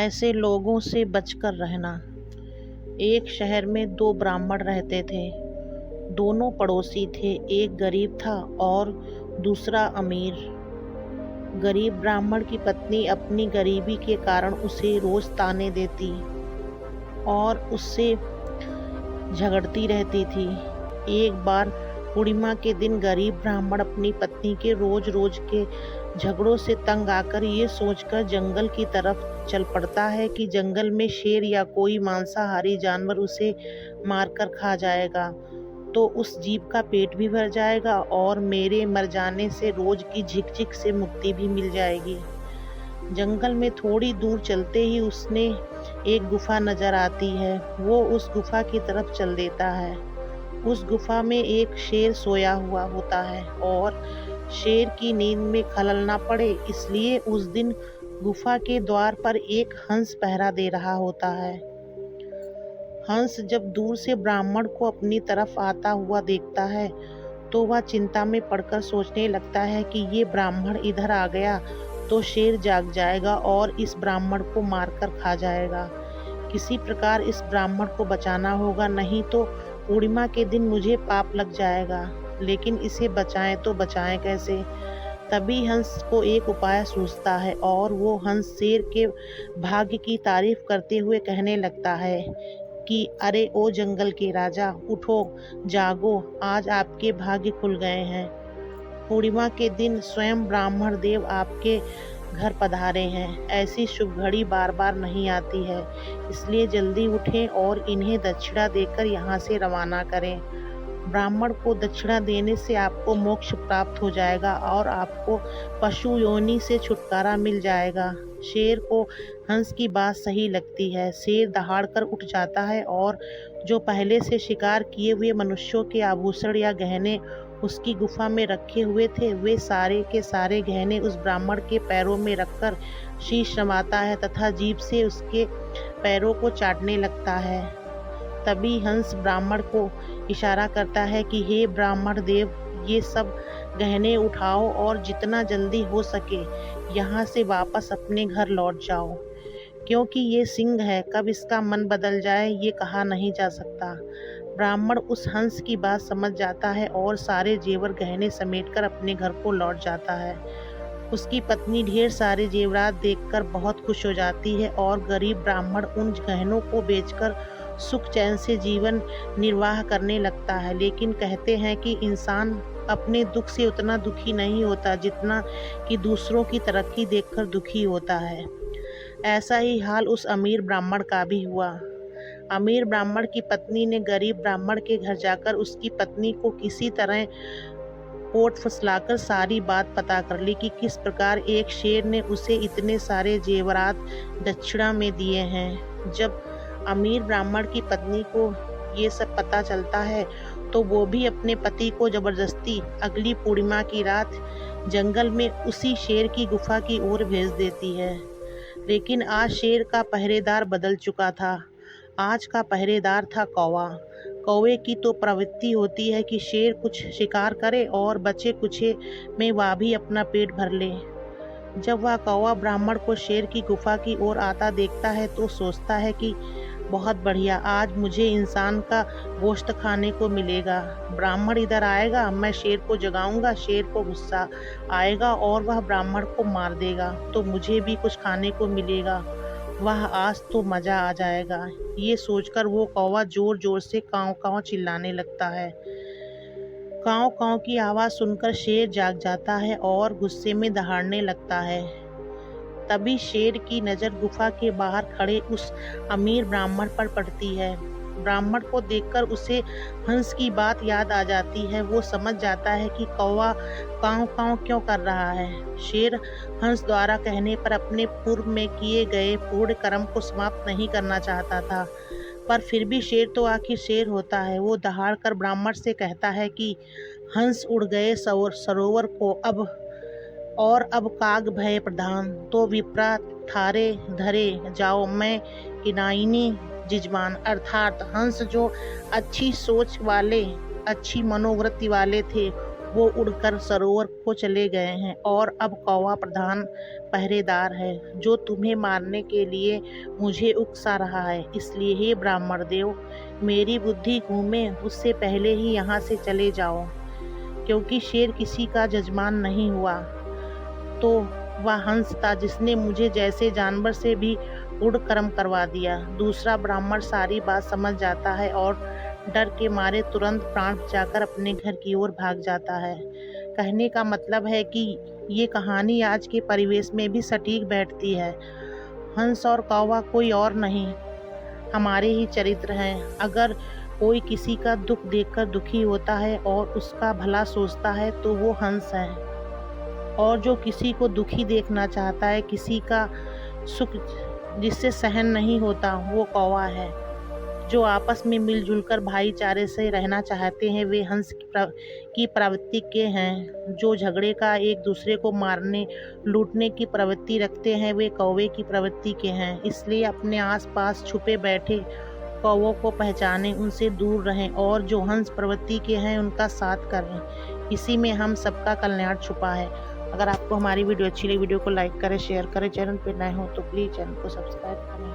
ऐसे लोगों से बचकर रहना। एक शहर में दो ब्राह्मण रहते थे। दोनों पड़ोसी थे। एक गरीब था और दूसरा अमीर। गरीब ब्राह्मण की पत्नी अपनी गरीबी के कारण उसे रोज ताने देती और उससे झगड़ती रहती थी। एक बार पूर्णिमा के दिन गरीब ब्राह्मण अपनी पत्नी के रोज रोज के झगड़ों से तंग आकर ये सोचकर जंगल की तरफ चल पड़ता है कि जंगल में शेर या कोई मांसाहारी जानवर उसे मारकर खा जाएगा तो उस जीव का पेट भी भर जाएगा और मेरे मर जाने से रोज की झिकझिक से मुक्ति भी मिल जाएगी। जंगल में थोड़ी दूर चलते ही उसने एक गुफा नजर आती है। वो उस गुफा की तरफ चल देता है। उस गुफा में एक शेर सोया हुआ होता है और शेर की नींद में खलल ना पड़े इसलिए उस दिन गुफा के द्वार पर एक हंस पहरा दे रहा होता है। हंस जब दूर से ब्राह्मण को अपनी तरफ आता हुआ देखता है तो वह चिंता में पड़कर सोचने लगता है कि ये ब्राह्मण इधर आ गया तो शेर जाग जाएगा और इस ब्राह्मण को मारकर खा जाएगा। किसी प्रकार इस ब्राह्मण को बचाना होगा, नहीं तो पूर्णिमा के दिन मुझे पाप लग जाएगा। लेकिन इसे बचाएं तो बचाएं कैसे? तभी हंस को एक उपाय सूझता है और वो हंस शेर के भाग्य की तारीफ करते हुए कहने लगता है कि अरे ओ जंगल के राजा, उठो, जागो, आज आपके भाग्य खुल गए हैं। पूर्णिमा के दिन स्वयं ब्राह्मण देव आपके घर पधारे हैं। ऐसी शुभ घड़ी बार बार नहीं आती है, इसलिए जल्दी उठें और इन्हें दक्षिणा देकर यहाँ से रवाना करें। ब्राह्मण को दक्षिणा देने से आपको मोक्ष प्राप्त हो जाएगा और आपको पशु योनि से छुटकारा मिल जाएगा। शेर को हंस की बात सही लगती है। शेर दहाड़ कर उठ जाता है और जो पहले से शिकार किए हुए मनुष्यों के आभूषण या गहने उसकी गुफा में रखे हुए थे, वे सारे के सारे गहने उस ब्राह्मण के पैरों में रखकर शीश नवाता है तथा जीभ से उसके पैरों को चाटने लगता है। तभी हंस ब्राह्मण को इशारा करता है कि हे ब्राह्मण देव, ये सब गहने उठाओ और जितना जल्दी हो सके यहाँ से वापस अपने घर लौट जाओ, क्योंकि ये सिंह है, कब इसका मन बदल जाए ये कहा नहीं जा सकता। ब्राह्मण उस हंस की बात समझ जाता है और सारे जेवर गहने समेटकर अपने घर को लौट जाता है। उसकी पत्नी ढेर सारे जेवरात देखकर बहुत खुश हो जाती है और गरीब ब्राह्मण उन गहनों को बेचकर सुख चैन से जीवन निर्वाह करने लगता है। लेकिन कहते हैं कि इंसान अपने दुख से उतना दुखी नहीं होता जितना कि दूसरों की तरक्की देखकर दुखी होता है। ऐसा ही हाल उस अमीर ब्राह्मण का भी हुआ। अमीर ब्राह्मण की पत्नी ने गरीब ब्राह्मण के घर जाकर उसकी पत्नी को किसी तरह कोट फुसलाकर सारी बात पता कर ली कि किस प्रकार एक शेर ने उसे इतने सारे जेवरात दक्षिणा में दिए हैं। जब अमीर ब्राह्मण की पत्नी को ये सब पता चलता है तो वो भी अपने पति को जबरदस्ती अगली पूर्णिमा की रात जंगल में उसी शेर की गुफा की ओर भेज देती है। लेकिन आज शेर का पहरेदार बदल चुका था। आज का पहरेदार था कौवा। कौवे की तो प्रवृत्ति होती है कि शेर कुछ शिकार करे और बचे कुछे में वह भी अपना पेट भर ले। जब वह कौवा ब्राह्मण को शेर की गुफा की ओर आता देखता है तो सोचता है कि बहुत बढ़िया, आज मुझे इंसान का गोश्त खाने को मिलेगा। ब्राह्मण इधर आएगा, मैं शेर को जगाऊंगा, शेर को गुस्सा आएगा और वह ब्राह्मण को मार देगा तो मुझे भी कुछ खाने को मिलेगा। वह आज तो मज़ा आ जाएगा। ये सोचकर वो कौवा जोर जोर से काँव काँव चिल्लाने लगता है। काँव काँव की आवाज़ सुनकर शेर जाग जाता है और गुस्से में दहाड़ने लगता है। तभी शेर की नज़र गुफा के बाहर खड़े उस अमीर ब्राह्मण पर पड़ती है। ब्राह्मण को देखकर उसे हंस की बात याद आ जाती है। वो समझ जाता है कि कौवा काँव काँव क्यों कर रहा है। शेर हंस द्वारा कहने पर अपने पूर्व में किए गए पूर्ण कर्म को समाप्त नहीं करना चाहता था, पर फिर भी शेर तो आखिर शेर होता है। वो दहाड़ कर ब्राह्मण से कहता है कि हंस उड़ गए सरोवर को अब काग भय प्रधान, तो विप्रा ठारे धरे जाओ, मैं किनाइनी जिजमान। अर्थात हंस जो अच्छी सोच वाले, अच्छी मनोवृत्ति वाले थे, वो उड़कर सरोवर को चले गए हैं और अब कौवा प्रधान पहरेदार है, जो तुम्हें मारने के लिए मुझे उकसा रहा है। इसलिए हे ब्राह्मण देव, मेरी बुद्धि घूमे उससे पहले ही यहाँ से चले जाओ, क्योंकि शेर किसी का जजमान नहीं हुआ तो वह हंस था, जिसने मुझे जैसे जानवर से भी उड़ कर्म करवा दिया। दूसरा ब्राह्मण सारी बात समझ जाता है और डर के मारे तुरंत प्राण बचाकर अपने घर की ओर भाग जाता है। कहने का मतलब है कि ये कहानी आज के परिवेश में भी सटीक बैठती है। हंस और कौवा कोई और नहीं, हमारे ही चरित्र हैं। अगर कोई किसी का दुख देखकर दुखी होता है और उसका भला सोचता है तो वो हंस है, और जो किसी को दुखी देखना चाहता है, किसी का सुख जिससे सहन नहीं होता, वो कौवा है। जो आपस में मिलजुल कर भाईचारे से रहना चाहते हैं, वे हंस की प्रवृत्ति के हैं। जो झगड़े का, एक दूसरे को मारने लूटने की प्रवृत्ति रखते हैं, वे कौवे की प्रवृत्ति के हैं। इसलिए अपने आसपास छुपे बैठे कौवों को पहचानें, उनसे दूर रहें, और जो हंस प्रवृत्ति के हैं उनका साथ करें। इसी में हम सबका कल्याण छुपा है। अगर आपको हमारी वीडियो अच्छी लगी, वीडियो को लाइक करें, शेयर करें। चैनल पर नए हो तो प्लीज़ चैनल को सब्सक्राइब करें।